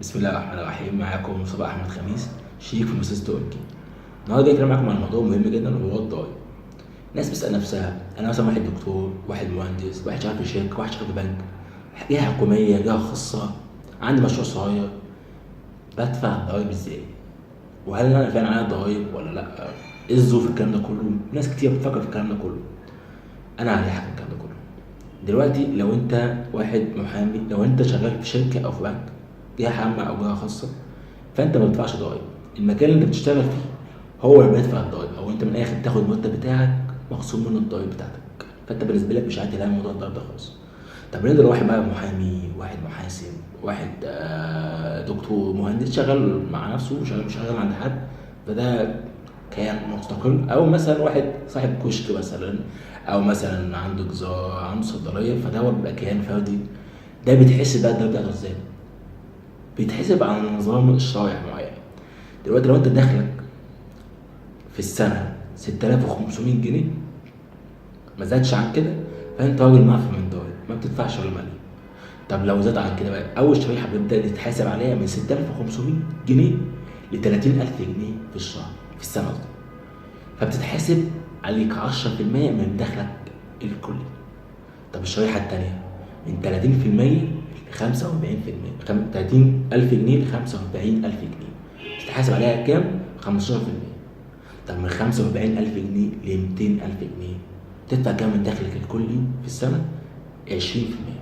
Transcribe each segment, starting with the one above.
بسم الله الرحمن الرحيم. معاكم مصطفى احمد خميس، شريك في مؤسسه تركي. النهارده جاي اتكلم معاكم عن موضوع مهم جدا وهو الضرايب. الناس بتسال نفسها، انا مثلا واحد دكتور، واحد مهندس، واحد شغال في شركه، واحد شغال في بنك، جهه حكوميه، جهه خاصه، عندي مشروع صغير، بدفع ضرايب ازاي؟ وهل انا فعلا عليا ضرايب ولا لا؟ ايه الظروف الكلام ده كله؟ ناس كتير بتفكر في الكلام ده كله. انا عليا حق الكلام ده كله. دلوقتي لو انت واحد محامي، لو انت شغال في شركه او في بنك، جهه عامه او جهه خاصه، فانت ما بتدفعش ضرايب. المكان اللي انت بتشتغل فيه هو اللي بيدفع الضرايب، او انت من الاخر بتاخد المرتب بتاعك مخصوم منه الضرايب بتاعتك. فانت بالنسبه لك مش عادي لا موضوع الضرايب ده خالص. طب بالنسبه لواحد بقى محامي، واحد محاسب، واحد دكتور، مهندس، شغال مع نفسه، مش شغال عند حد، فده كيان مستقل. او مثلا واحد صاحب كشك مثلا، او مثلا عنده جزار، عنده صيدليه، فده هو بيبقى كيان فردي. ده بيتحسب بقى الضرايب بتاعته ازاي؟ بيتحسب على نظام الشرايح معين. دلوقتي لو انت دخلك في السنه 6500 جنيه، ما زادش عن كده، فانت راجل معفي من الضرايب، ما بتدفعش ولا مليم. طب لو زاد عن كده بقى، اول شريحه بيبدا يتحاسب عليها من 6500 جنيه ل 30000 جنيه في الشهر، في السنه قصدي. فبتتحاسب عليك 10% من دخلك الكلي. طب الشريحه الثانيه من 30% ل 45%، 30000 جنيه ل 45000 جنيه، تتحاسب عليها كام؟ 15%. طب من 45,000 جنيه ل 200,000 جنيه، تدفع كام من دخلك الكلي في السنة؟ 20%.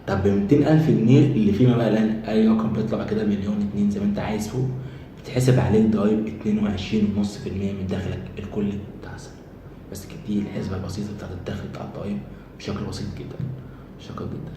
طب ب 200,000 جنيه اللي فيما بقى الآن أي رقم بيطلع بعد كده، مليون، اتنين، زي ما أنت عايز فوق، بتحسب عليك ضرايب 22.5% من دخلك الكلي بتاع السنة. بس كده، دي الحسبة البسيطة بتاعت الدخل بتاع الضرايب بشكل بسيط جدا. شكرا جدا.